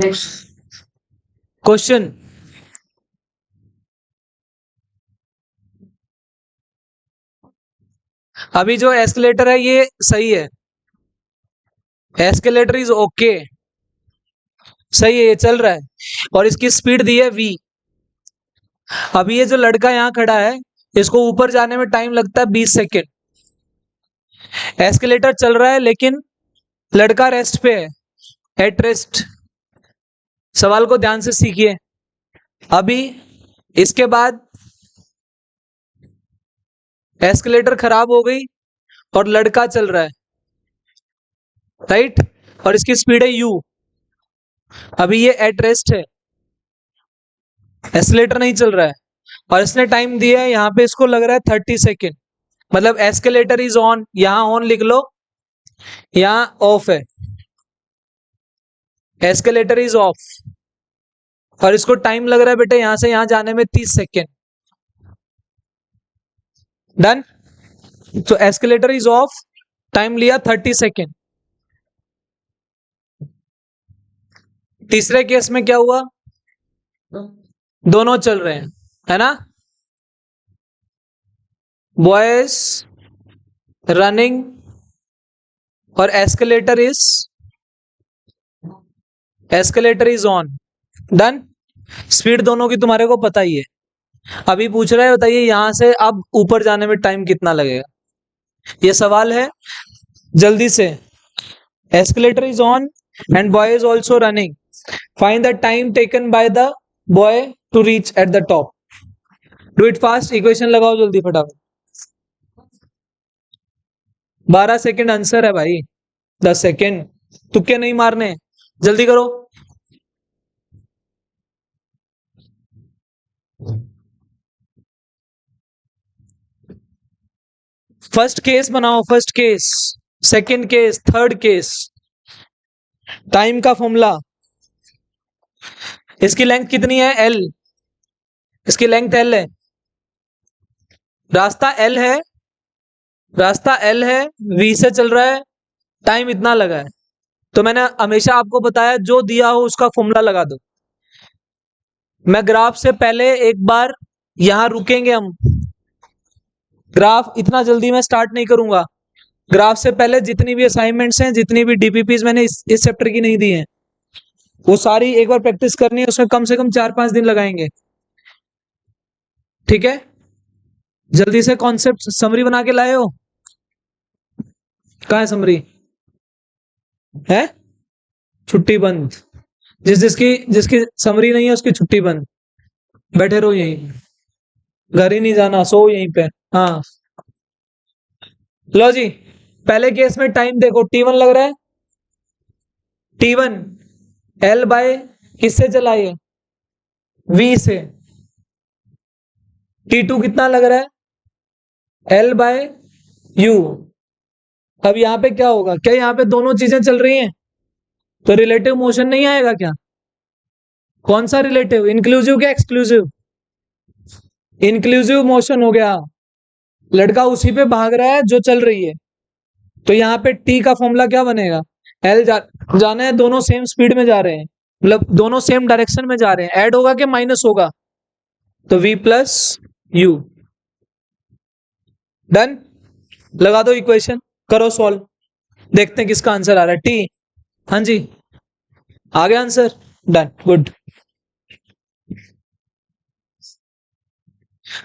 Next question. अभी जो escalator है ये सही है, एस्केलेटर इज ओके, सही है, ये चल रहा है और इसकी स्पीड दी है v। अभी ये जो लड़का यहाँ खड़ा है इसको ऊपर जाने में टाइम लगता है 20 सेकेंड। एस्केलेटर चल रहा है लेकिन लड़का रेस्ट पे है, एट रेस्ट। सवाल को ध्यान से सीखिए। अभी इसके बाद एस्केलेटर खराब हो गई और लड़का चल रहा है, राइट, और इसकी स्पीड है u। अभी ये एट रेस्ट है, एस्केलेटर नहीं चल रहा है और इसने टाइम दिया है यहाँ पे, इसको लग रहा है 30 सेकेंड। मतलब एस्केलेटर इज ऑन, यहां ऑन लिख लो, यहां ऑफ है, एस्केलेटर इज ऑफ और इसको टाइम लग रहा है बेटे यहां से यहां जाने में 30 सेकेंड। डन। तो एस्केलेटर इज ऑफ, टाइम लिया 30 सेकेंड। तीसरे केस में क्या हुआ, दोनों चल रहे हैं, है ना, बॉयज रनिंग और escalator is on. Done. Speed दोनों की तुम्हारे को पता ही है। अभी पूछ रहा है बताइए यहां से अब ऊपर जाने में टाइम कितना लगेगा, ये सवाल है, जल्दी से। Escalator is on and boy is also running, find the time taken by the boy to reach at the top. Do it fast, equation लगाओ जल्दी फटाफट। 12 सेकेंड आंसर है भाई, 10 सेकेंड, तुक्के नहीं मारने, जल्दी करो। फर्स्ट केस बनाओ, first case, second case, third case. Time का फॉर्मूला, इसकी लेंथ कितनी है l, इसकी लेंथ l है, रास्ता l है, रास्ता l है, v से चल रहा है, टाइम इतना लगा है। तो मैंने हमेशा आपको बताया जो दिया हो उसका फॉर्मूला लगा दो। मैं ग्राफ से पहले एक बार यहां रुकेंगे हम, ग्राफ इतना जल्दी मैं स्टार्ट नहीं करूंगा। ग्राफ से पहले जितनी भी असाइनमेंट्स हैं, जितनी भी डीपीपीज मैंने इस चैप्टर की नहीं दी हैं, वो सारी एक बार प्रैक्टिस करनी है, उसमें कम से कम 4-5 दिन लगाएंगे, ठीक है। जल्दी से कॉन्सेप्ट समरी बना के लाए हो, कहाँ है समरी, है छुट्टी बंद, जिसकी जिसकी समरी नहीं है उसकी छुट्टी बंद, बैठे रहो यहीं, घर ही नहीं जाना, सो यहीं पे। हाँ लो जी, पहले केस में टाइम देखो, t1 लग रहा है, t1 l बाय किससे चला है, v से। t2 कितना लग रहा है, l बाय u। अब यहाँ पे क्या होगा, क्या यहाँ पे दोनों चीजें चल रही हैं, तो रिलेटिव मोशन नहीं आएगा क्या, कौन सा रिलेटिव, इंक्लूसिव क्या एक्सक्लूसिव, इंक्लूसिव मोशन हो गया, लड़का उसी पे भाग रहा है जो चल रही है। तो यहाँ पे t का फॉर्मूला क्या बनेगा, जाना है, दोनों सेम स्पीड में जा रहे हैं, मतलब दोनों सेम डायरेक्शन में जा रहे हैं, ऐड होगा कि माइनस होगा, तो v प्लस u। डन। लगा दो इक्वेशन, करो सॉल्व, देखते हैं किसका आंसर आ रहा है, t। हाँ जी, आ गया आंसर, डन, गुड।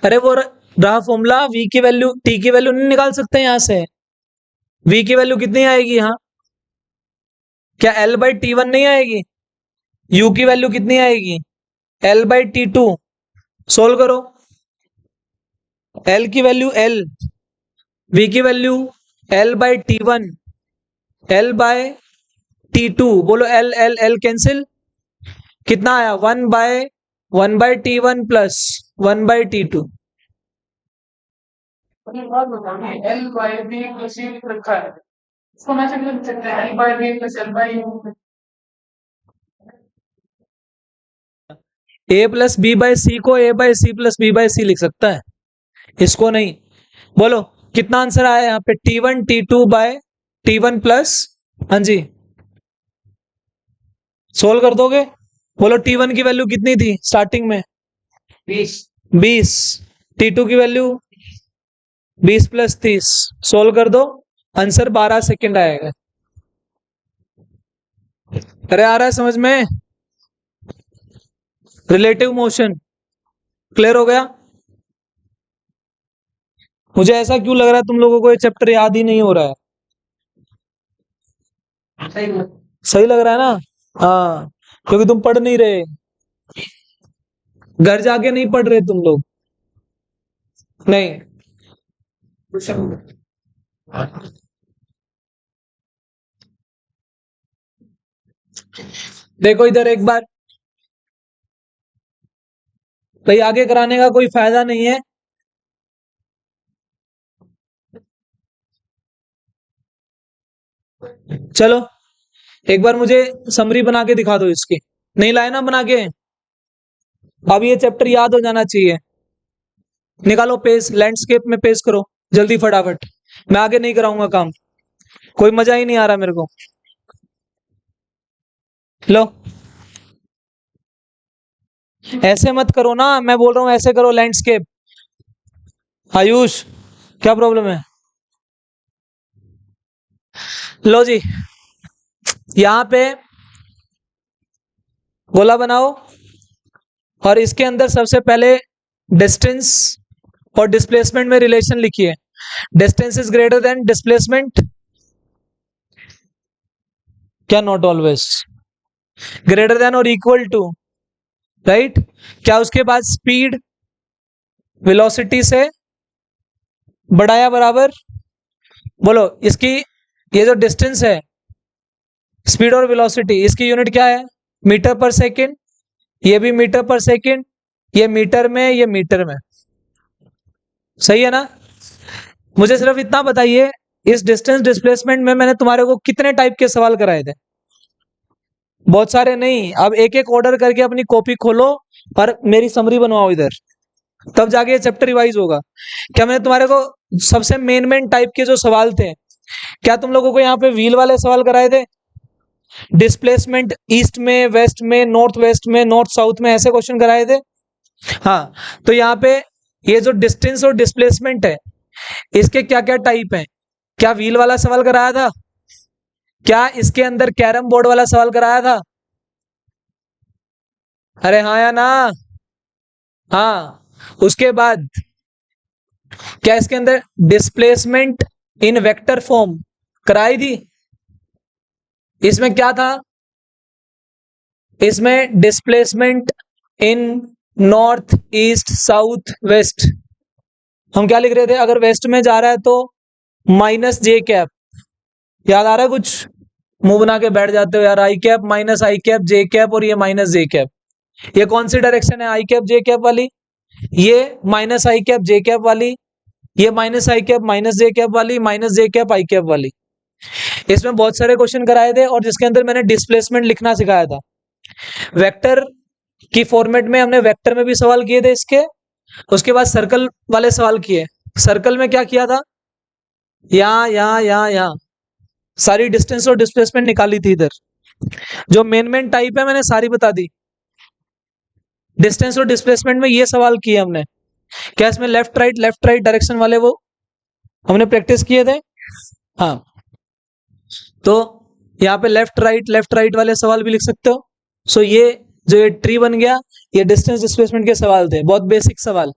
अरे वो रहा फॉर्मूला, v की वैल्यू t की वैल्यू नहीं निकाल सकते यहां से, v की वैल्यू कितनी आएगी यहाँ, क्या l बाई t1 नहीं आएगी, u की वैल्यू कितनी आएगी, l बाई t2। सोल्व करो, l की वैल्यू l, v की value l by t1, l by t2, बोलो l l l कैंसिल, कितना आया, 1 by t1 plus 1 by t2। L by B plus C रखा है, इसको मैं ऐसे लिख सकते हैं, L by B plus L by U, A plus B by C को A by C plus B by C लिख सकता है, इसको नहीं। बोलो कितना आंसर आया यहाँ पे, t1 t2 bye t1 plus, हाँ जी सोल्व कर दोगे? बोलो T1 की वैल्यू कितनी थी स्टार्टिंग में? 20। T2 की वैल्यू 20 + 30। सोल्व कर दो, आंसर 12 सेकंड आएगा। अरे आ रहा है समझ में? रिलेटिव मोशन क्लियर हो गया? मुझे ऐसा क्यों लग रहा है तुम लोगों को ये चैप्टर याद ही नहीं हो रहा है? सही लग रहा है ना? हाँ, क्योंकि तुम पढ़ नहीं रहे, घर जाके नहीं पढ़ रहे तुम लोग। नहीं, देखो इधर एक बार, भाई आगे कराने का कोई फायदा नहीं है। चलो एक बार मुझे समरी बना के दिखा दो इसकी। नहीं लाए ना बना के? अब ये चैप्टर याद हो जाना चाहिए। निकालो पेज, लैंडस्केप में पेज करो जल्दी फटाफट। मैं आगे नहीं कराऊंगा काम, कोई मजा ही नहीं आ रहा मेरे को। लो, ऐसे मत करो ना, मैं बोल रहा हूं ऐसे करो लैंडस्केप। आयुष, क्या प्रॉब्लम है? लो जी, यहां पे गोला बनाओ और इसके अंदर सबसे पहले डिस्टेंस और डिस्प्लेसमेंट में रिलेशन लिखिए। Distance is greater than displacement, क्या नॉट ऑलवेज, ग्रेटर देन और इक्वल टू, राइट? क्या उसके बाद स्पीड वेलोसिटी से बड़ा या बराबर? बोलो इसकी, ये जो डिस्टेंस है, स्पीड और वेलोसिटी, इसकी यूनिट क्या है? मीटर पर सेकंड। ये भी मीटर पर सेकंड, ये मीटर में, ये मीटर में। सही है ना? मुझे सिर्फ इतना बताइए, इस डिस्टेंस डिस्प्लेसमेंट में मैंने तुम्हारे को कितने टाइप के सवाल कराए थे? बहुत सारे नहीं। अब एक एक ऑर्डर करके अपनी कॉपी खोलो और मेरी समरी बनवाओ इधर, तब जाके ये चैप्टर रिवाइज होगा। क्या मैंने तुम्हारे को सबसे मेन मेन टाइप के जो सवाल थे, क्या तुम लोगों को यहाँ पे व्हील वाले सवाल कराए थे? डिस्प्लेसमेंट ईस्ट में, वेस्ट में, नॉर्थ वेस्ट में, नॉर्थ साउथ में, ऐसे क्वेश्चन कराए थे? हाँ, तो यहाँ पे ये जो डिस्टेंस और डिस्प्लेसमेंट है, इसके क्या क्या टाइप हैं? क्या व्हील वाला सवाल कराया था? क्या इसके अंदर कैरम बोर्ड वाला सवाल कराया था? अरे हाँ या ना? हाँ। उसके बाद क्या इसके अंदर डिस्प्लेसमेंट इन वेक्टर फॉर्म कराई थी? इसमें क्या था? इसमें displacement in north east south west. हम क्या लिख रहे थे? अगर वेस्ट में जा रहा है तो माइनस जे कैप। याद आ रहा है कुछ? मुंह बना के बैठ जाते हो यार, आई कैप माइनस आई कैप जे कैप और ये माइनस जे कैप। ये कौन सी डायरेक्शन है? आई कैप जे कैप वाली। ये माइनस आई कैप जे कैप वाली, ये माइनस आई कैप माइनस जे कैप वाली, माइनस जे कैप आई कैप वाली। इसमें बहुत सारे क्वेश्चन कराए थे और जिसके अंदर मैंने डिस्प्लेसमेंट लिखना सिखाया था। वेक्टर की फॉर्मेट में हमने वेक्टर में भी सवाल किए थे इसके। उसके बाद सर्कल वाले सवाल किए। सर्कल में क्या किया था? यहाँ यहाँ यहाँ यहाँ सारी डिस्टेंस और डिस्प्लेसमेंट निकाली थी इधर। जो मेन मेन टाइप है मैंने सारी बता दी। डिस्टेंस और डिस्प्लेसमेंट में ये सवाल किए हमने। क्या इसमें लेफ्ट राइट डायरेक्शन वाले वो हमने प्रैक्टिस किए थे? हाँ, तो यहाँ पे लेफ्ट राइट वाले सवाल भी लिख सकते हो। सो ये जो ये ट्री बन गया, ये डिस्टेंस डिस्प्लेसमेंट के सवाल थे, बहुत बेसिक सवाल।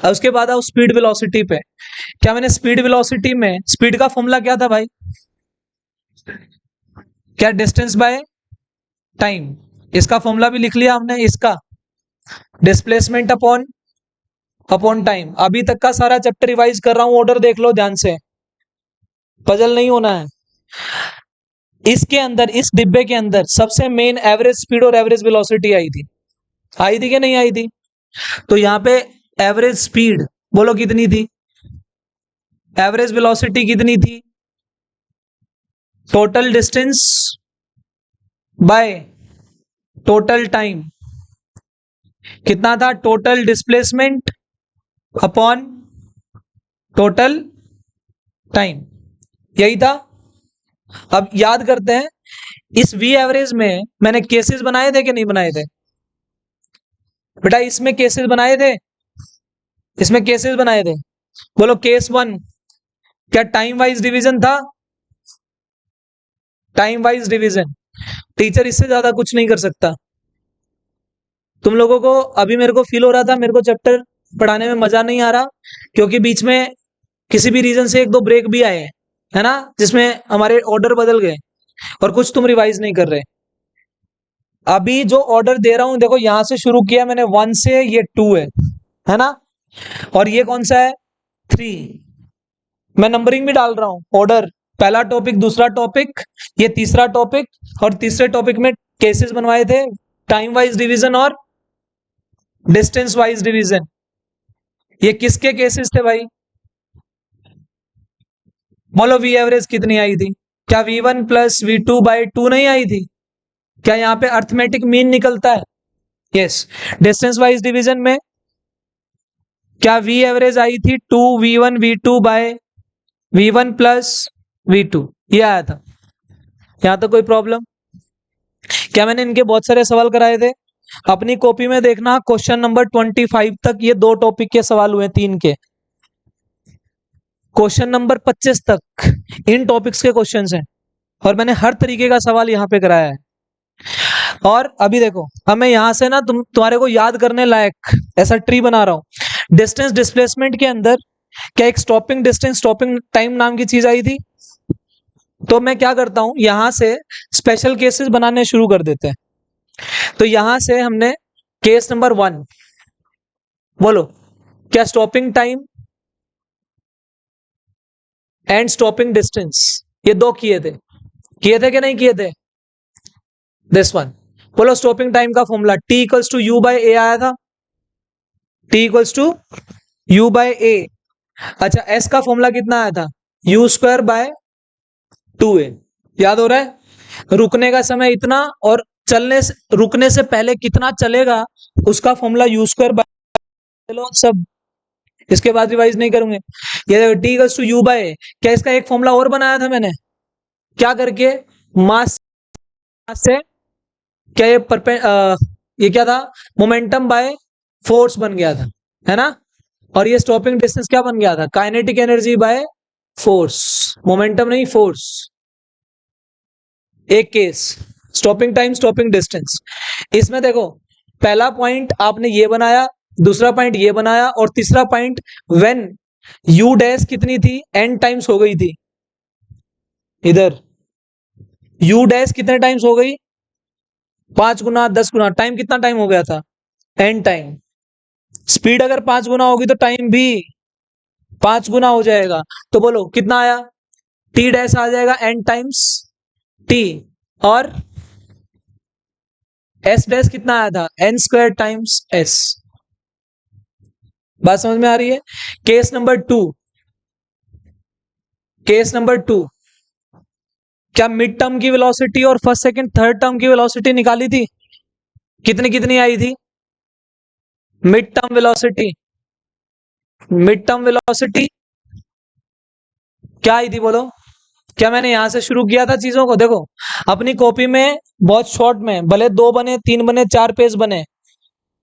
अब उसके बाद आओ स्पीड वेलोसिटी पे। क्या मैंने स्पीड वेलोसिटी में स्पीड का फॉर्मूला क्या था भाई? क्या डिस्टेंस बाय टाइम, इसका फॉर्मूला भी लिख लिया हमने। इसका डिस्प्लेसमेंट अपॉन अपॉन टाइम। अभी तक का सारा चैप्टर रिवाइज कर रहा हूं, ऑर्डर देख लो ध्यान से, पजल नहीं होना है। इसके अंदर, इस डिब्बे के अंदर सबसे मेन एवरेज स्पीड और एवरेज वेलोसिटी आई थी कि नहीं आई थी? तो यहाँ पे एवरेज स्पीड बोलो कितनी थी, एवरेज वेलोसिटी कितनी थी? Total distance by total time. कितना था? Total displacement upon total time, यही था। अब याद करते हैं, इस वी एवरेज में मैंने केसेस बनाए थे कि नहीं बनाए थे बेटा? इसमें केसेस बनाए थे, इसमें केसेस बनाए थे। बोलो केस 1 क्या टाइम वाइज डिवीजन था? Time wise division. टीचर इससे ज्यादा कुछ नहीं कर सकता। तुम लोगों को अभी मेरे को फील हो रहा था मेरे को चैप्टर पढ़ाने में मजा नहीं आ रहा, क्योंकि बीच में किसी भी रीजन से एक दो ब्रेक भी आए हैं, है ना, जिसमें हमारे ऑर्डर बदल गए और कुछ तुम रिवाइज नहीं कर रहे। अभी जो ऑर्डर दे रहा हूं देखो, यहां से शुरू किया मैंने 1 से, ये 2 है ना, और ये कौन सा है 3। मैं नंबरिंग भी डाल रहा हूं, ऑर्डर, पहला टॉपिक, दूसरा टॉपिक, ये तीसरा टॉपिक, और तीसरे टॉपिक में केसेस बनवाए थे, टाइम वाइज डिवीजन और डिस्टेंस वाइज डिवीजन। ये किसके केसेस थे भाई? बोलो वी एवरेज कितनी आई थी? क्या V1 प्लस V2 बाई 2 नहीं आई थी? क्या यहाँ पे अर्थमेटिक मीन निकलता है? यस। डिस्टेंस वाइज डिवीजन में क्या वी एवरेज आई थी 2V1 V2 bye V1 plus V2, ये आया था। यहां तक कोई प्रॉब्लम? क्या मैंने इनके बहुत सारे सवाल कराए थे? अपनी कॉपी में देखना, क्वेश्चन नंबर 25 तक ये 2 टॉपिक के सवाल हुए, 3 के। क्वेश्चन नंबर 25 तक इन टॉपिक्स के क्वेश्चंस हैं, और मैंने हर तरीके का सवाल यहाँ पे कराया है। और अभी देखो, अब मैं यहां से ना तुम्हारे को याद करने लायक ऐसा ट्री बना रहा हूं। डिस्टेंस डिस्प्लेसमेंट के अंदर क्या एक स्टॉपिंग डिस्टेंस स्टॉपिंग टाइम नाम की चीज आई थी? तो मैं क्या करता हूं, यहां से स्पेशल केसेस बनाने शुरू कर देते हैं। तो यहां से हमने केस नंबर 1, बोलो क्या stopping time and stopping distance, ये 2 किए थे कि नहीं किए थे? This one. बोलो स्टॉपिंग टाइम का formula T equals to U by A आया था, T equals to U by A। अच्छा, S का फॉर्मूला कितना आया था? U square by 2A। याद हो रहा है? रुकने का समय इतना, और चलने से, रुकने से पहले कितना चलेगा उसका फॉर्मूला U स्क्वायर बाय, चलो सब इसके बाद रिवाइज नहीं करूंगे। ये T equals to U by A। क्या इसका एक फॉर्मूला और बनाया था मैंने? क्या करके? मास से, क्या ये क्या था? मोमेंटम बाय फोर्स बन गया था, है ना। और ये स्टॉपिंग डिस्टेंस क्या बन गया था? Kinetic energy by force, momentum नहीं फोर्स। एक case stopping time stopping distance. इसमें देखो, पहला पॉइंट आपने ये बनाया, दूसरा पॉइंट ये बनाया, और तीसरा पॉइंट व्हेन U डैश कितनी थी? n टाइम्स हो गई थी। इधर U डैश कितने टाइम्स हो गई? 5 गुना 10 गुना। टाइम कितना टाइम हो गया था? n time. स्पीड अगर 5 गुना होगी तो टाइम भी 5 गुना हो जाएगा। तो बोलो कितना आया? T डैश आ जाएगा n टाइम्स T, और S डैश कितना आया था? n square times S। बात समझ में आ रही है? केस नंबर 2, केस नंबर 2, क्या मिड टर्म की वेलोसिटी और फर्स्ट सेकंड थर्ड टर्म की वेलोसिटी निकाली थी? कितनी कितनी आई थी? Mid term velocity, mid term velocity क्या आई थी बोलो? क्या मैंने यहां से शुरू किया था चीजों को? देखो, अपनी कॉपी में बहुत शॉर्ट में, भले 2 बने 3 बने 4 पेज बने,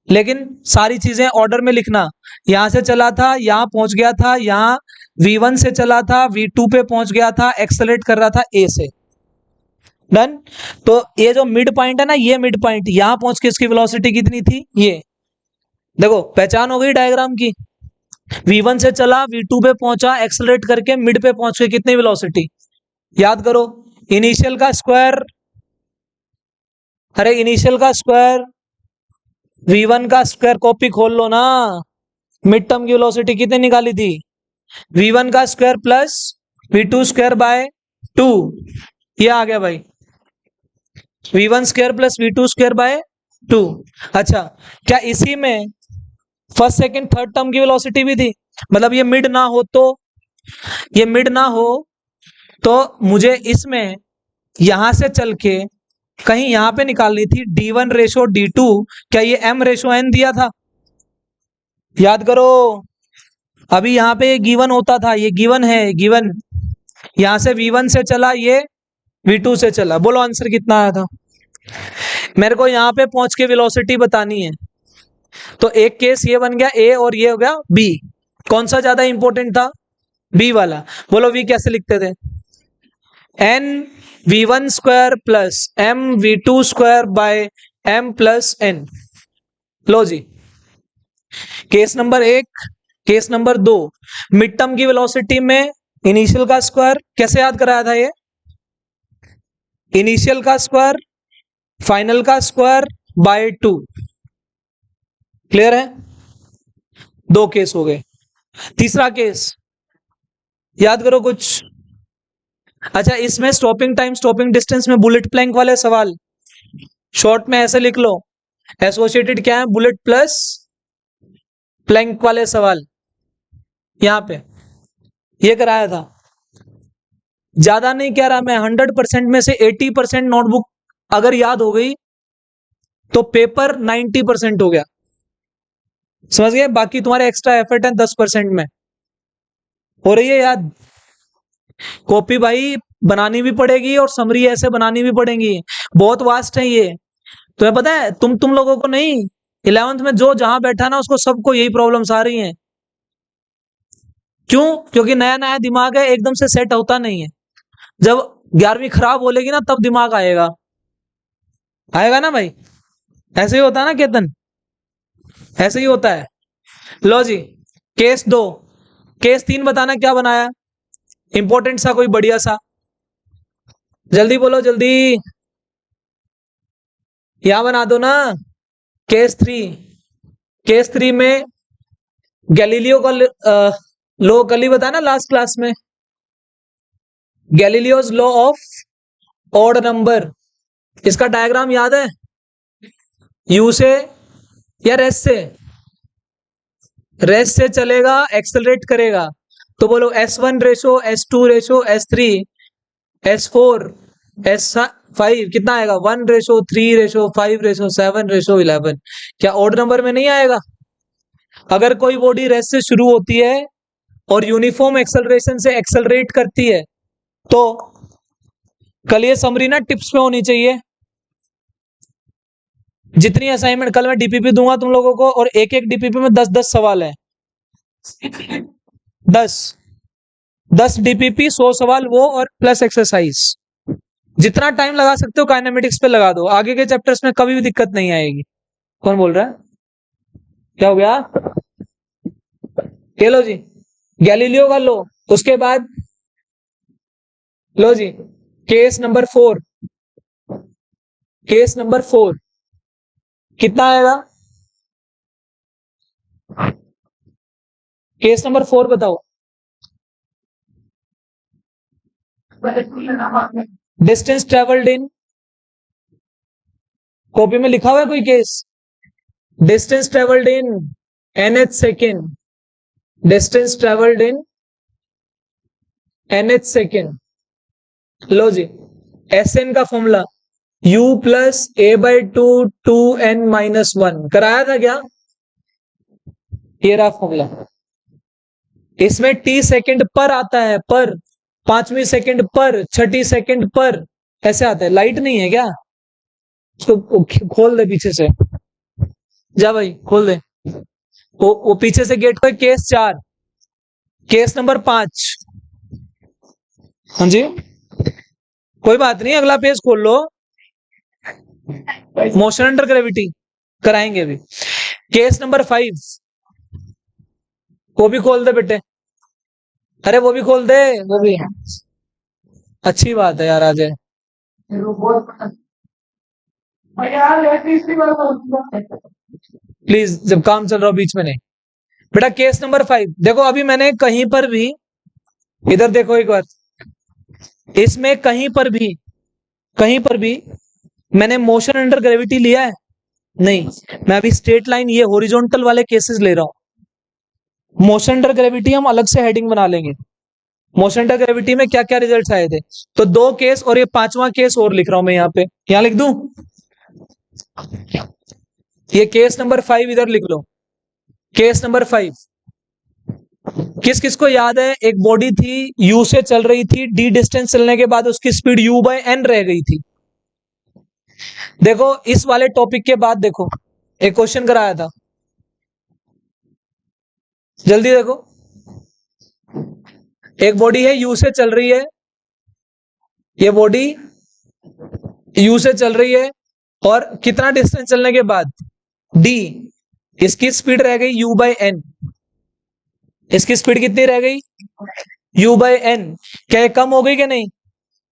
लेकिन सारी चीजें ऑर्डर में लिखना। यहां से चला था, यहां पहुंच गया था, यहां V1 से चला था, V2 पे पहुंच गया था, एक्सेलरेट कर रहा था A से। डन। तो ये जो मिड पॉइंट है ना, ये मिड पॉइंट, यहां पहुंच के इसकी वेलोसिटी कितनी थी? ये देखो, पहचान हो गई डायग्राम की। V1 से चला, V2 पे पहुंचा, एक्सेलरेट करके मिड पे पहुंच के कितनी वेलोसिटी? याद करो, इनिशियल का स्क्वायर, अरे इनिशियल का स्क्वायर, V1 का स्क्वायर, कॉपी खोल लो ना। मिड टर्म की वेलोसिटी कितनी निकाली थी? V1 का square plus V2 square by 2, ये आ गया भाई, V1 square plus V2 square by 2। अच्छा, क्या इसी में फर्स्ट सेकंड थर्ड टर्म की वेलोसिटी भी थी? मतलब ये मिड ना हो तो, ये मिड ना हो तो मुझे इसमें यहां से चल के कहीं यहां पे निकालनी थी D1 रेशो D2। क्या ये M रेशो N दिया था? याद करो, अभी यहां पे ये गिवन होता था, ये गिवन है, गिवन। यहां से V1 से चला ये v2 से चला। बोलो आंसर कितना आया था। मेरे को यहाँ पे पहुंच के वेलोसिटी बतानी है। तो एक केस ये बन गया ए और ये हो गया बी। कौन सा ज्यादा इंपॉर्टेंट था? बी वाला। बोलो वी कैसे लिखते थे? N v1 square plus m v2 square by m plus n. लो जी, case number 1, case number 2। Mid term की वेलोसिटी में इनिशियल का स्क्वायर कैसे याद कराया था? ये इनिशियल का स्क्वायर फाइनल का स्क्वायर बाय 2। क्लियर है? 2 केस हो गए। तीसरा केस याद करो कुछ। अच्छा, इसमें स्टॉपिंग टाइम स्टॉपिंग डिस्टेंस में बुलेट प्लैंक वाले सवाल शॉर्ट में ऐसे लिख लो। एसोसिएटेड क्या है? बुलेट प्लस प्लैंक वाले सवाल यहां पे ये कराया था। ज्यादा नहीं कह रहा मैं, 100% में से 80% नोटबुक अगर याद हो गई तो पेपर 90% हो गया। समझ गए? बाकी तुम्हारे एक्स्ट्रा एफर्ट है 10% में। हो रही है याद? कॉपी भाई बनानी भी पड़ेगी और समरी ऐसे बनानी भी पड़ेगी। बहुत वास्ट है ये। तुम्हें पता है, तुम लोगों को नहीं, 11th में जो जहां बैठा ना उसको सबको यही प्रॉब्लम्स आ रही हैं। क्यों? क्योंकि नया नया दिमाग है, एकदम से सेट होता नहीं है। जब 11वीं खराब बोलेगी ना तब दिमाग आएगा। आएगा ना भाई? ऐसे ही होता है ना केतन? ऐसे ही होता है। लो जी, केस 2। केस 3 बताना क्या बनाया? इंपॉर्टेंट सा कोई बढ़िया सा, जल्दी बोलो जल्दी। यहां बना दो ना। केस 3। केस 3 में गैलीलियो का लॉ कल ही बताया ना लास्ट क्लास में। Galileo's law of odd number. इसका डायग्राम याद है? यू से या रेस से? रेस से चलेगा, एक्सेलरेट करेगा। तो बोलो S1 ratio, S2 ratio, S3, S4, S5 कितना आएगा? 1 रेशो, 3 रेशो, 5 रेशो, 7 रेशो 11। क्या ऑड नंबर में नहीं आएगा? अगर कोई बॉडी रेस से शुरू होती है और यूनिफॉर्म एक्सेलरेशन से एक्सेलरेट करती है तो कल ये समरी ना टिप्स में होनी चाहिए। जितनी असाइनमेंट कल मैं डीपीपी दूंगा तुम लोगों को, और एक एक डीपीपी में 10-10 सवाल है। 10 डीपीपी 100 सवाल वो, और प्लस एक्सरसाइज। जितना टाइम लगा सकते हो काइनेमेटिक्स पे लगा दो, आगे के चैप्टर्स में कभी भी दिक्कत नहीं आएगी। कौन बोल रहा है? क्या हो गया? ये लो जी, गैलीलियो का लो। उसके बाद लो जी, केस नंबर 4। केस नंबर 4 कितना आएगा? केस नंबर 4 बताओ। डिस्टेंस ट्रेवल्ड इन, कॉपी में लिखा हुआ है कोई case? Distance travelled in nth second. Distance travelled in nth second. लो जी, Sn का formula u plus a/2 2n-1 कराया था क्या? ये रहा फॉर्मूला। इसमें t सेकंड पर आता है, पर 5वीं सेकंड पर, 6ठी सेकंड पर, ऐसे आता है। लाइट नहीं है क्या? उसको खोल दे पीछे से। जा भाई खोल दे। वो पीछे से गेट पर। केस 4। Case number 5। हाँ जी, कोई बात नहीं, अगला पेज खोल लो। मोशन अंडर ग्रेविटी कराएंगे अभी। केस नंबर 5 वो भी खोल दे बेटे। अरे वो भी खोल दे, वो भी। अच्छी बात है यार, आ जाए। प्लीज, जब काम चल रहा हो बीच में नहीं। बेटा केस नंबर 5 देखो, अभी मैंने कहीं पर भी, इधर देखो एक बार, इसमें कहीं पर भी मैंने मोशन अंडर ग्रेविटी लिया है? नहीं। मैं अभी स्ट्रेट लाइन, ये हॉरिजॉन्टल वाले केसेस ले रहा हूं। मोशन अंडर ग्रेविटी हम अलग से हेडिंग बना लेंगे। मोशन अंडर ग्रेविटी में क्या क्या रिजल्ट्स आए थे। तो 2 केस और ये 5वां केस और लिख रहा हूं मैं यहाँ पे। यहां लिख दूं? ये केस नंबर 5 इधर लिख लो। केस नंबर 5 किस किस को याद है, एक बॉडी थी, यू से चल रही थी, डी डिस्टेंस चलने के बाद उसकी स्पीड यू बाय एन रह गई थी। देखो इस वाले टॉपिक के बाद देखो एक क्वेश्चन कराया था, जल्दी देखो। एक बॉडी है, यू से चल रही है, ये बॉडी यू से चल रही है, और कितना डिस्टेंस चलने के बाद, डी, इसकी स्पीड रह गई यू बाय एन। इसकी स्पीड कितनी रह गई, यू बाय एन। क्या ये कम हो गई कि नहीं,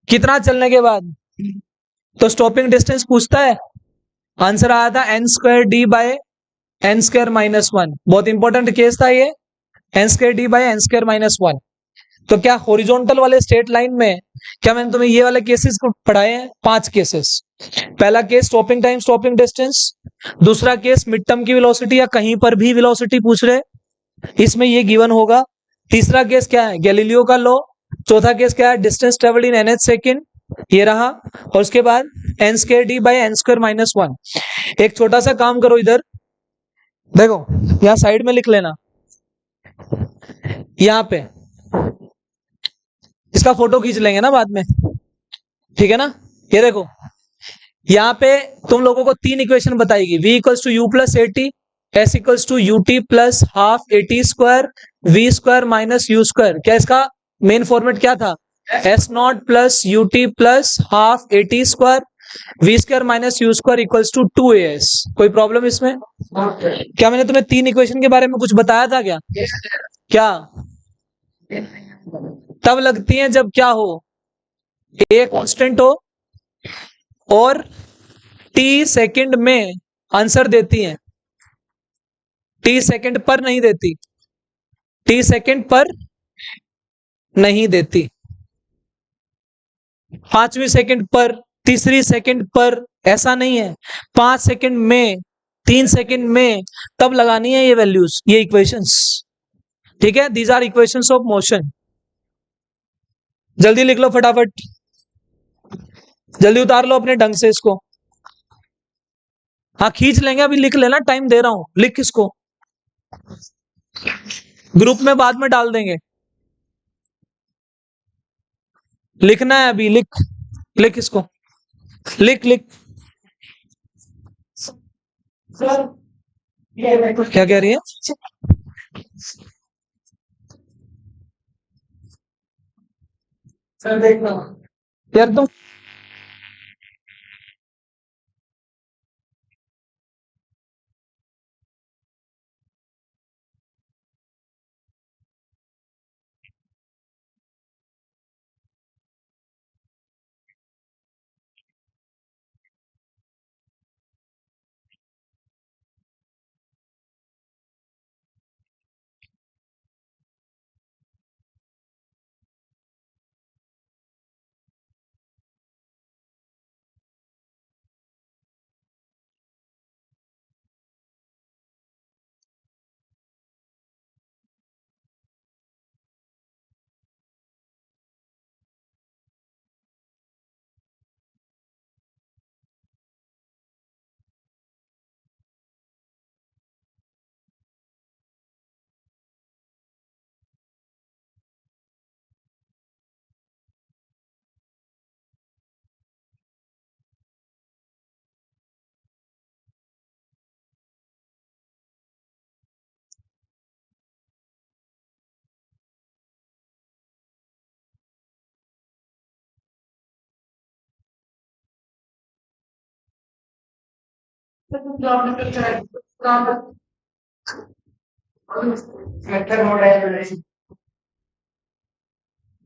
कितना चलने के बाद? तो स्टॉपिंग डिस्टेंस पूछता है, आंसर आया था n square d by n square minus one. बहुत इंपॉर्टेंट केस था ये, n square d by n square minus one. तो क्या हॉरिजॉन्टल वाले स्ट्रेट लाइन में, क्या मैंने तुम्हें ये वाले केसेस को पढ़ाए हैं? 5 केसेस। पहला case stopping time stopping distance, दूसरा केस मिड टर्म की वेलोसिटी या कहीं पर भी वेलोसिटी पूछ रहे, इसमें ये गिवन होगा। तीसरा केस क्या है, गैलीलियो का लॉ। चौथा केस क्या है, distance travelled in nth second, ये रहा। और उसके बाद n square d by n square minus one. एक छोटा सा काम करो, इधर देखो, यहां साइड में लिख लेना, यहां पे इसका फोटो खींच लेंगे ना बाद में, ठीक है ना। ये देखो यहाँ पे तुम लोगों को 3 इक्वेशन बताएगी, v equals to u plus a t, s equals to u t plus half a t square, v square minus u square. क्या इसका मेन फॉर्मेट क्या था, s naught plus u t plus half a t square, v square minus u square equals to 2as। कोई problem इसमें? क्या मैंने तुम्हें 3 equation के बारे में कुछ बताया था क्या? क्या तब लगती है जब क्या हो, ए कांस्टेंट हो और टी सेकंड में आंसर देती हैं, टी सेकंड पर नहीं देती, टी सेकंड पर नहीं देती, 5वीं सेकंड पर, तीसरी सेकंड पर, ऐसा नहीं है। 5 सेकंड में, 3 सेकंड में, तब लगानी है ये वैल्यूज, ये इक्वेशंस, ठीक है। These are equations of motion. जल्दी लिख लो फटाफट, जल्दी उतार लो अपने ढंग से इसको। हाँ खींच लेंगे, अभी लिख लेना, टाइम दे रहा हूं, लिख इसको, ग्रुप में बाद में डाल देंगे। लिखना है अभी, लिख लिख इसको, लिख लिख। क्या कह रही है? सर देखना यार तुम,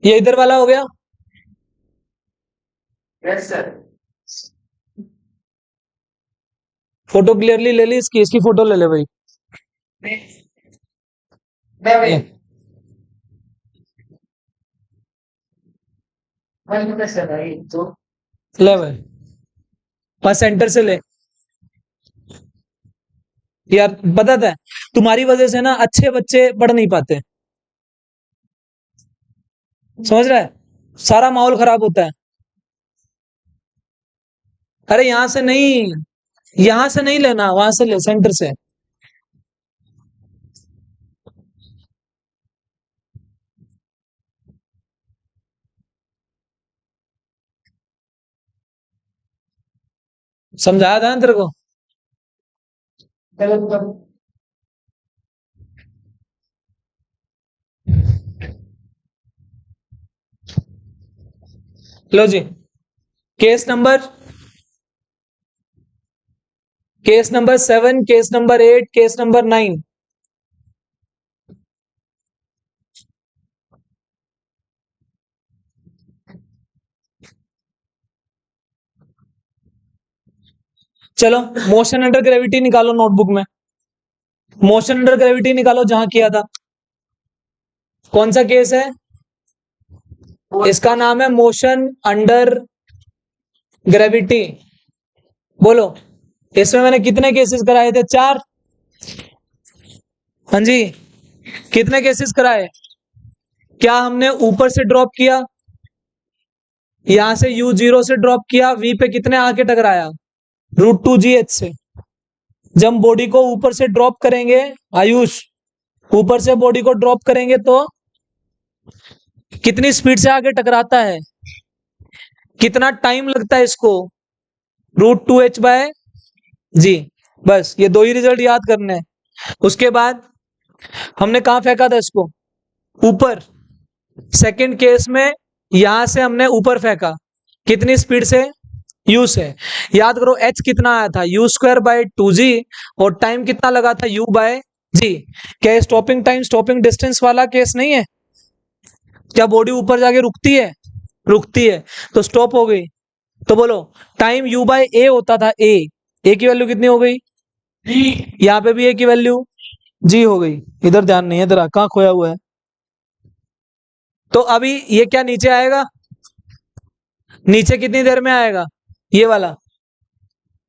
ये इधर वाला हो गया। Yes sir. फोटो क्लियरली ले ली इसकी, इसकी फोटो ले ले भाई। ले भाई, बस सेंटर से ले। यार बताता है, तुम्हारी वजह से ना अच्छे बच्चे पढ़ नहीं पाते, समझ रहा है, सारा माहौल खराब होता है। अरे यहां से नहीं, यहां से नहीं लेना, वहां से ले, सेंटर से। समझाया था ना तेरे को? लो जी, case number 7, case number 8, case number 9। चलो, मोशन अंडर ग्रेविटी निकालो नोटबुक में। मोशन अंडर ग्रेविटी निकालो जहां किया था। कौन सा केस है? इसका नाम है मोशन अंडर ग्रेविटी। बोलो, इसमें मैंने कितने केसेस कराए थे? 4। हाँ जी, कितने केसेस कराए? क्या हमने ऊपर से ड्रॉप किया, यहां से u0 से ड्रॉप किया, v पे कितने आके टकराया? √2gh से। जब बॉडी को ऊपर से ड्रॉप करेंगे, आयुष, ऊपर से बॉडी को ड्रॉप करेंगे तो कितनी स्पीड से आगे टकराता है, कितना टाइम लगता है इसको? √2h/g। बस ये 2 ही रिजल्ट याद करने हैं। उसके बाद हमने कहां फेंका था इसको? ऊपर। सेकंड केस में यहां से हमने ऊपर फेंका, कितनी स्पीड से? u से। याद करो h कितना आया था? u²/2g। और टाइम कितना लगा था? u/g। क्या स्टॉपिंग टाइम स्टॉपिंग डिस्टेंस वाला केस नहीं है? क्या बॉडी ऊपर जाके रुकती है? रुकती है, तो स्टॉप हो गई। तो बोलो, टाइम u/a होता था। a की वैल्यू कितनी हो गई? यहाँ पे भी a की वैल्यू g हो गई। इधर ध्यान नहीं है तेरा, कहाँ खोया हुआ है? तो अभी ये क्या नीचे आएगा? नीचे कितनी देर में आएगा? ये वाला।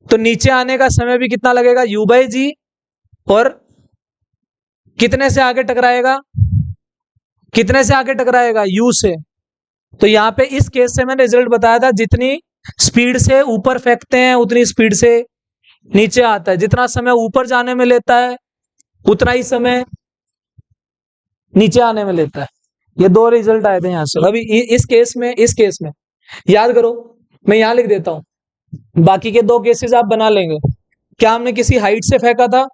तो नीचे आने का समय भी कितना लगेगा? u/g। और कितने से आगे टकराएगा? कितने से आगे टकराएगा? u से। तो यहाँ पे इस केस से मैंने रिजल्ट बताया था, जितनी स्पीड से ऊपर फेंकते हैं उतनी स्पीड से नीचे आता है। जितना समय ऊपर जाने में लेता है उतना ही समय नीचे आने में लेता है। ये 2 रिजल्ट आए थे यहाँ से। अभी इस केस में याद करो, मैं यहाँ लिख देता हूं, बाकी के 2 केसेस आप बना लेंगे। क्या हमने किसी हाइट से फेंका था?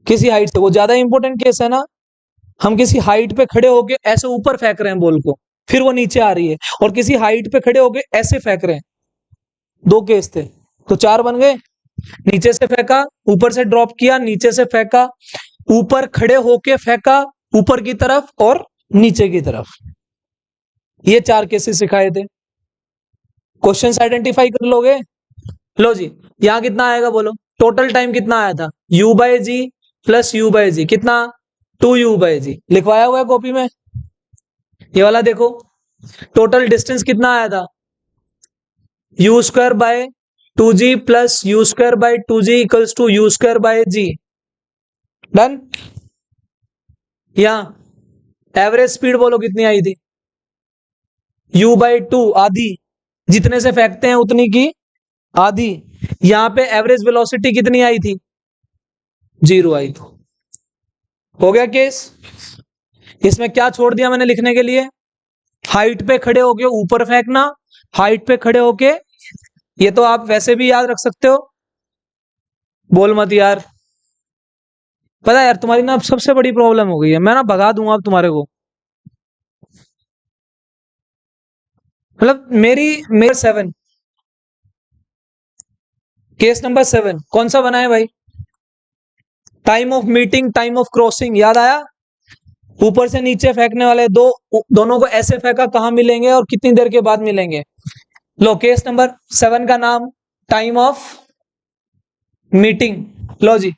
किसी हाइट से, वो ज्यादा इंपॉर्टेंट केस है ना। हम किसी हाइट पे खड़े होके ऐसे ऊपर फेंक रहे हैं बॉल को, फिर वो नीचे आ रही है, और किसी हाइट पे खड़े होके ऐसे फेंक रहे हैं। 2 केस थे, तो 4 बन गए। नीचे से फेंका, ऊपर से ड्रॉप किया, नीचे से फेंका, ऊपर खड़े होके फेंका ऊपर की तरफ और नीचे की तरफ। ये 4 केसेस सिखाए थे। क्वेश्चंस आइडेंटिफाई कर लोगे? लो जी, यहां कितना आएगा बोलो? टोटल टाइम कितना आया था? u/g प्लस u/g कितना? 2u/g। लिखवाया हुआ है कॉपी में, ये वाला देखो। टोटल डिस्टेंस कितना आया था? u²/2g plus u²/2g equals to u²/g। Done. यहां एवरेज स्पीड बोलो कितनी आई थी? u/2, आधी। जितने से फेंकते हैं उतनी की आधी। यहां पे एवरेज वेलोसिटी कितनी आई थी? 0 आई थी। हो गया केस। इसमें क्या छोड़ दिया मैंने लिखने के लिए? हाइट पे खड़े होके ऊपर फेंकना, हाइट पे खड़े होके। ये तो आप वैसे भी याद रख सकते हो, बोल मत यार। पता है यार, तुम्हारी ना अब सबसे बड़ी प्रॉब्लम हो गई है, मैं ना भगा दूंगा अब तुम्हारे को। मतलब मेरे 7, केस नंबर 7 कौन सा बनाए भाई? Time of meeting, time of crossing, याद आया? ऊपर से नीचे फेंकने वाले दोनों को ऐसे फेंका, कहां मिलेंगे और कितनी देर के बाद मिलेंगे? लो, केस नंबर 7 का नाम टाइम ऑफ मीटिंग। लो जी,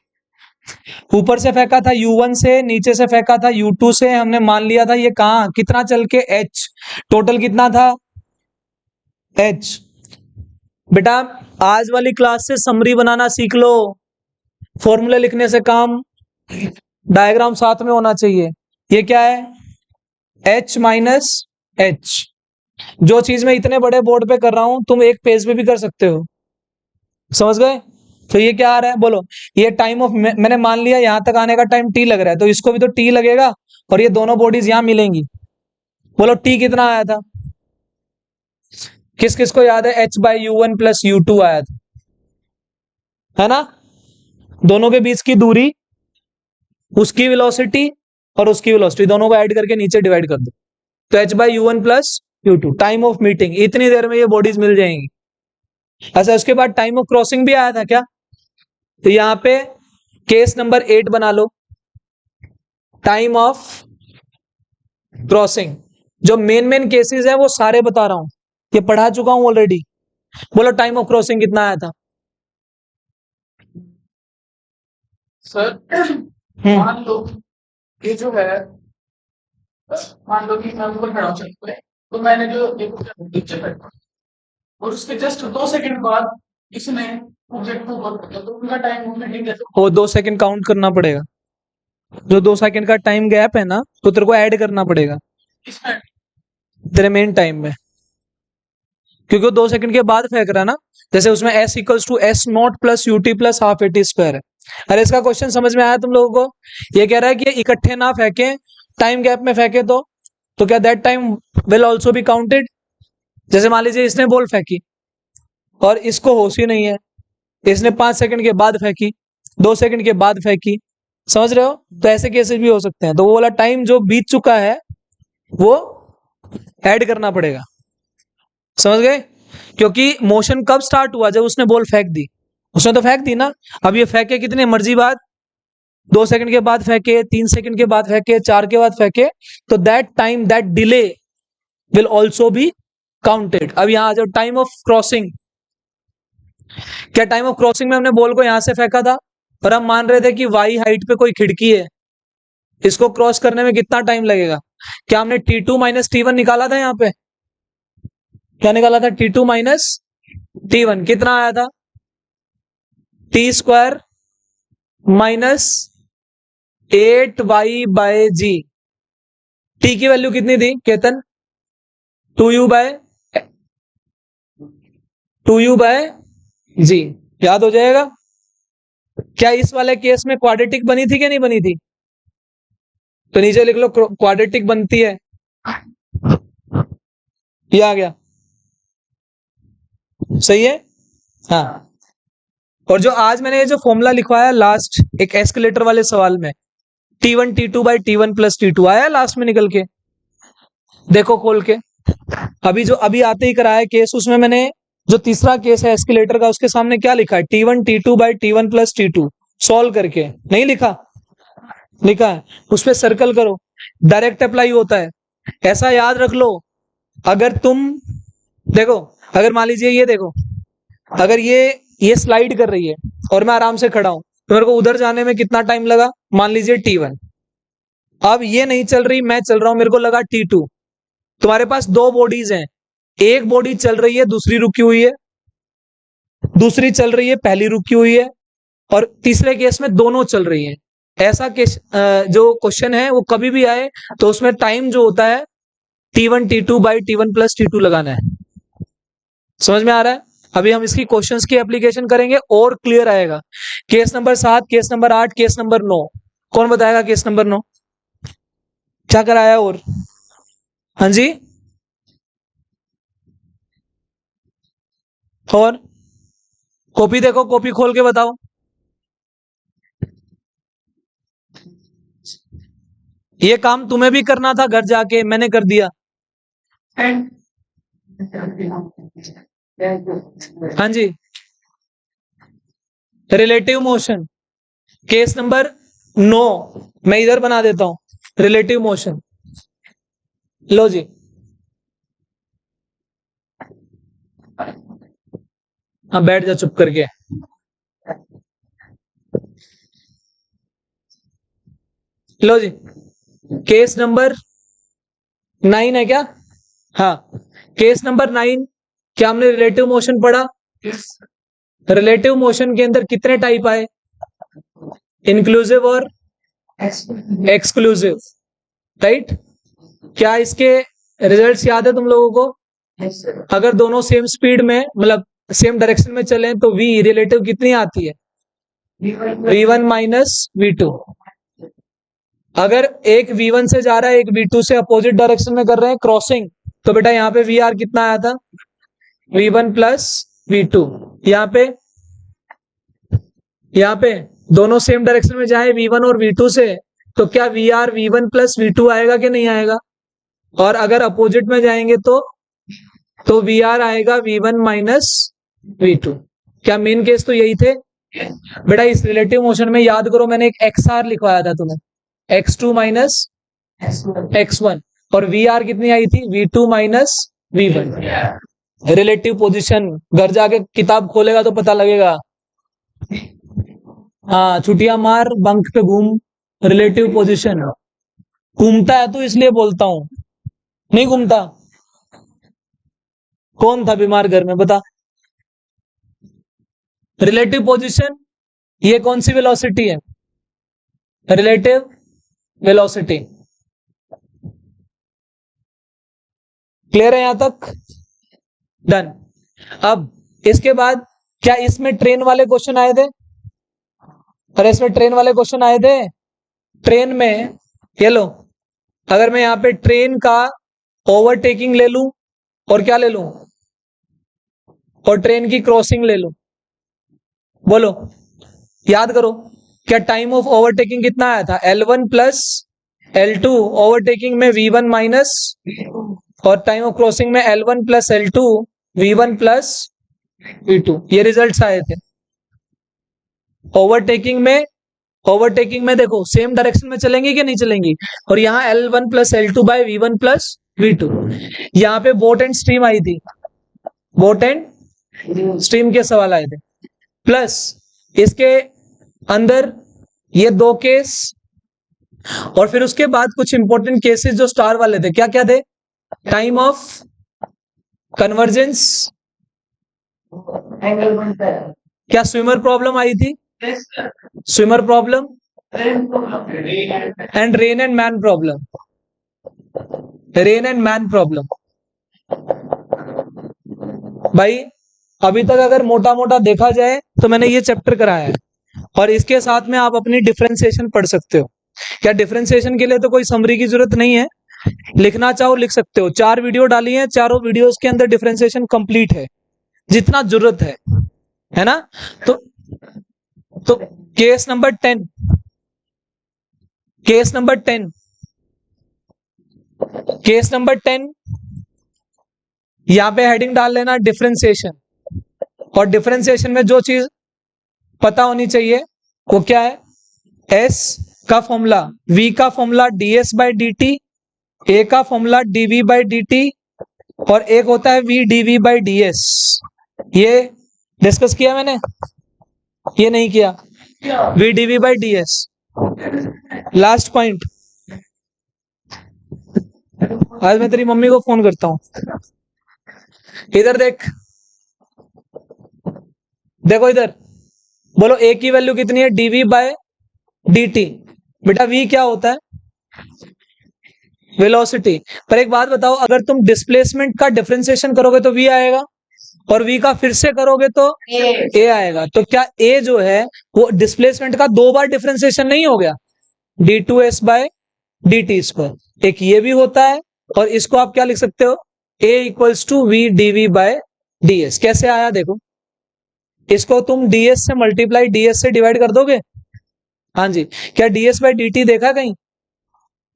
ऊपर से फेंका था u1 से, नीचे से फेंका था u2 से। हमने मान लिया था ये कहां कितना चल के h, टोटल कितना था? h। बेटा, आज वाली क्लास से समरी बनाना सीख लो। फॉर्मूले लिखने से काम, डायग्राम साथ में होना चाहिए। ये क्या है? h minus h। जो चीज मैं इतने बड़े बोर्ड पे कर रहा हूं, तुम एक पेज पे भी कर सकते हो। समझ गए? तो ये क्या आ रहा है बोलो? ये टाइम ऑफ, मैंने मान लिया यहां तक आने का टाइम t लग रहा है, तो इसको भी तो t लगेगा, और ये दोनों बॉडीज यहां मिलेंगी। बोलो t कितना आया था? किस किस को याद है h/u1 प्लस u2 आया था, है ना? दोनों के बीच की दूरी, उसकी वेलोसिटी और उसकी वेलोसिटी दोनों को ऐड करके नीचे डिवाइड कर दो, तो h/u1 plus u2 time of meeting, इतनी देर में ये बॉडीज मिल जाएंगी। अच्छा, उसके बाद टाइम ऑफ क्रॉसिंग भी आया था क्या? तो यहाँ पे केस नंबर 8 बना लो, टाइम ऑफ क्रॉसिंग। जो मेन केसेस है वो सारे बता रहा हूं, ये पढ़ा चुका हूं ऑलरेडी। बोलो टाइम ऑफ क्रॉसिंग कितना आया था? सर मान लो ये जो है, मान लो कि मैं ऊपर खड़ा हूँ छत पे, तो मैंने जो एक पिक्चर रखा और उसके जस्ट 2 सेकंड बाद इसने ऑब्जेक्ट को ऊपर कर दिया, तो उनका टाइम मूवमेंट कैसे? वो 2 सेकंड काउंट करना पड़ेगा, जो 2 सेकंड का टाइम गैप है ना, तो तेरे को ऐड करना पड़ेगा इसमें तेरे मेन टाइम में, क्योंकि वो 2 सेकंड के बाद फेंक रहा है ना। जैसे उसमें s equals to s naught plus u t plus half a t square है। अरे इसका क्वेश्चन समझ में आया तुम लोगों को? ये कह रहा है कि इकट्ठे ना फेंके, टाइम गैप में फेंके तो क्या that time will also be counted? जैसे मान लीजिए इसने बॉल फेंकी और इसको होश ही नहीं है, इसने 5 सेकंड के बाद फेंकी, 2 सेकंड के बाद फेंकी, समझ रहे हो? तो ऐसे केसेस भी हो सकते हैं, तो वो वाला टाइम जो बीत चुका है वो ऐड करना पड़ेगा, समझ गए? क्योंकि मोशन कब स्टार्ट हुआ? जब उसने बॉल फेंक दी, उसने तो फेंक दी ना। अब ये फेंके कितने मर्जी बाद, 2 सेकंड के बाद फेंके, 3 सेकंड के बाद फेंके, 4 के बाद फेंके, तो that time, that delay will also be counted. अब यहां आ जाओ, टाइम ऑफ क्रॉसिंग। क्या टाइम ऑफ क्रॉसिंग में हमने बॉल को यहां से फेंका था और हम मान रहे थे कि वाई हाइट पे कोई खिड़की है, इसको क्रॉस करने में कितना टाइम लगेगा? क्या हमने T2 माइनस T1 निकाला था? यहाँ पे क्या निकाला था? T2 माइनस T1 कितना आया था? T square minus 8y/g। T की वैल्यू कितनी थी केतन? 2u/g, याद हो जाएगा? क्या इस वाले केस में क्वाड्रेटिक बनी थी कि नहीं बनी थी? तो नीचे लिख लो क्वाड्रेटिक बनती है, ये आ गया, सही है? हाँ। और जो आज मैंने ये जो फॉर्मूला लिखवाया लास्ट एक एस्केलेटर वाले सवाल में, T1 T2/T1 प्लस T2 आया लास्ट में निकल के, देखो खोल के। अभी जो अभी आते ही कराया केस, उसमें मैंने जो तीसरा केस है एस्केलेटर का, उसके सामने क्या लिखा है? T1 T2/T1 plus T2 solve करके, नहीं लिखा? लिखा है, उस पर सर्कल करो, डायरेक्ट अप्लाई होता है। ऐसा याद रख लो, अगर तुम देखो, अगर मान लीजिए ये देखो, अगर ये स्लाइड कर रही है और मैं आराम से खड़ा हूं, तो मेरे को उधर जाने में कितना टाइम लगा? मान लीजिए T1। अब ये नहीं चल रही, मैं चल रहा हूं, मेरे को लगा T2। तुम्हारे पास दो बॉडीज हैं, एक बॉडी चल रही है, दूसरी रुकी हुई है, दूसरी चल रही है, पहली रुकी हुई है, और तीसरे केस में दोनों चल रही है। ऐसा केस जो क्वेश्चन है वो कभी भी आए तो उसमें टाइम जो होता है T1 T2/T1 प्लस T2 लगाना है। समझ में आ रहा है? अभी हम इसकी क्वेश्चंस की एप्लीकेशन करेंगे और क्लियर आएगा। Case number 7, case number 8, case number 9, कौन बताएगा केस नंबर 9 क्या कराया? और हाँ जी, और कॉपी देखो, कॉपी खोल के बताओ। ये काम तुम्हें भी करना था घर जाके, मैंने कर दिया। हाँ जी, रिलेटिव मोशन, केस नंबर 9 मैं इधर बना देता हूं, रिलेटिव मोशन। लो जी, हाँ बैठ जा चुप करके। लो जी, केस नंबर 9 है क्या? हाँ, केस नंबर 9, क्या हमने रिलेटिव मोशन पढ़ा? रिलेटिव मोशन के अंदर कितने टाइप आए? इंक्लूसिव और एक्सक्लूसिव, राइट? क्या इसके रिजल्ट्स याद है तुम लोगों को? अगर दोनों सेम स्पीड में, मतलब सेम डायरेक्शन में चले, तो v रिलेटिव कितनी आती है? v1 minus v2। अगर एक v1 से जा रहा है, एक v2 से अपोजिट डायरेक्शन में कर रहे हैं क्रॉसिंग, तो बेटा यहाँ पे vr कितना आया था? V1 plus V2। यहाँ पे दोनों सेम डायरेक्शन में जाए V1 और V2 से, तो क्या VR V1 प्लस V2 आएगा कि नहीं आएगा? और अगर अपोजिट में जाएंगे तो VR आएगा V1 माइनस V2। क्या मेन केस तो यही थे बेटा? इस रिलेटिव मोशन में याद करो, मैंने एक XR लिखवाया था तुम्हें, X2 माइनस X1, और VR कितनी आई थी? V2 minus V1। Relative position घर जाके किताब खोलेगा तो पता लगेगा। हाँ, छुट्टियां मार, बंक पे घूम, रिलेटिव पोजीशन। घूमता है तो इसलिए बोलता हूं, नहीं घूमता? कौन था बीमार घर में, बता? रिलेटिव पोजीशन ये कौन सी वेलोसिटी है? Relative velocity. क्लियर है यहां तक? डन। अब इसके बाद क्या इसमें ट्रेन वाले क्वेश्चन आए थे? और इसमें ट्रेन वाले क्वेश्चन आए थे। ट्रेन में ये लो, अगर मैं यहां पे ट्रेन का ओवरटेकिंग ले लूं और क्या ले लूं, और ट्रेन की क्रॉसिंग ले लूं, बोलो याद करो, क्या टाइम ऑफ ओवरटेकिंग कितना आया था? L1 प्लस L2, ओवरटेकिंग में V1 माइनस, और टाइम ऑफ क्रॉसिंग में L1 plus L2, V1 plus V2। ये रिजल्ट्स आए थे। ओवरटेकिंग में देखो सेम डायरेक्शन में चलेंगी कि नहीं चलेंगी? और यहाँ L1 plus L2 bye V1 plus V2। यहाँ पे बोट एंड स्ट्रीम आई थी, बोट एंड स्ट्रीम के सवाल आए थे। प्लस इसके अंदर ये दो केस, और फिर उसके बाद कुछ इंपॉर्टेंट केसेस जो स्टार वाले थे, क्या क्या थे? टाइम ऑफ कन्वर्जेंस, क्या स्विमर प्रॉब्लम आई थी? Swimmer problem and rain and man problem. Rain and man problem. भाई अभी तक अगर मोटा मोटा देखा जाए तो मैंने ये चैप्टर कराया है, और इसके साथ में आप अपनी डिफरेंशिएशन पढ़ सकते हो। क्या डिफरेंशिएशन के लिए तो कोई समरी की जरूरत नहीं है, लिखना चाहो लिख सकते हो। 4 वीडियो डाली है, चारों वीडियोस के अंदर डिफरेंशिएशन कंप्लीट है, जितना जरूरत है ना? तो case number 10, case number 10, case number 10, यहां पे हेडिंग डाल लेना डिफरेंशिएशन। और डिफरेंशिएशन में जो चीज पता होनी चाहिए वो क्या है? S का फॉर्मूला, V का formula ds by D T, A का formula dv by D T, और एक होता है v dv बाई ds। ये डिस्कस किया मैंने? ये नहीं किया? v dv by ds। Last point, आज मैं तेरी मम्मी को फोन करता हूं। इधर देख, देखो इधर, बोलो A की वैल्यू कितनी है? dv by dt। बेटा v क्या होता है? वेलोसिटी। पर एक बात बताओ, अगर तुम डिस्प्लेसमेंट का डिफरेंशिएशन करोगे तो v आएगा, और v का फिर से करोगे तो a आएगा। तो क्या a जो है वो डिस्प्लेसमेंट का 2 बार डिफरेंशिएशन नहीं हो गया? d2s bye dt square. एक ये भी होता है, और इसको आप क्या लिख सकते हो? a equals to v dv by ds। कैसे आया देखो, इसको तुम ds से मल्टीप्लाई ds से डिवाइड कर दोगे। हाँ जी, क्या ds बाई dt देखा कहीं?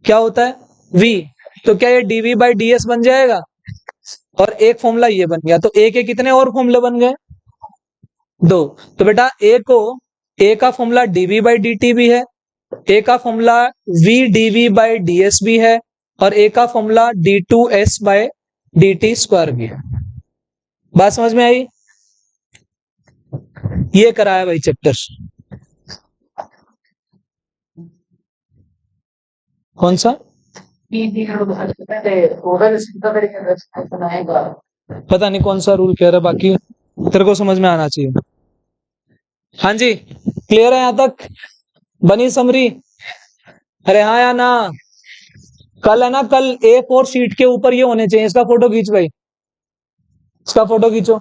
क्या होता है? v। तो क्या ये dv बाई ds बन जाएगा? और एक फॉर्मूला ये बन गया। तो a के कितने और फॉर्मूले बन गए? 2। तो बेटा a का फॉर्मूला dv बाई dt भी है, a का formula v dv by ds भी है, और a का formula d2s bye dt square भी है। बात समझ में आई? ये कराया भाई चैप्टर। कौन सा? पता नहीं कौन सा रूल कह रहा है, बाकी तेरे को समझ में आना चाहिए। हाँ जी, क्लियर है यहां तक? बनी समरी? अरे हाँ या ना? कल है ना, कल A4 शीट के ऊपर ये होने चाहिए। इसका फोटो खींच भाई, इसका फोटो खींचो।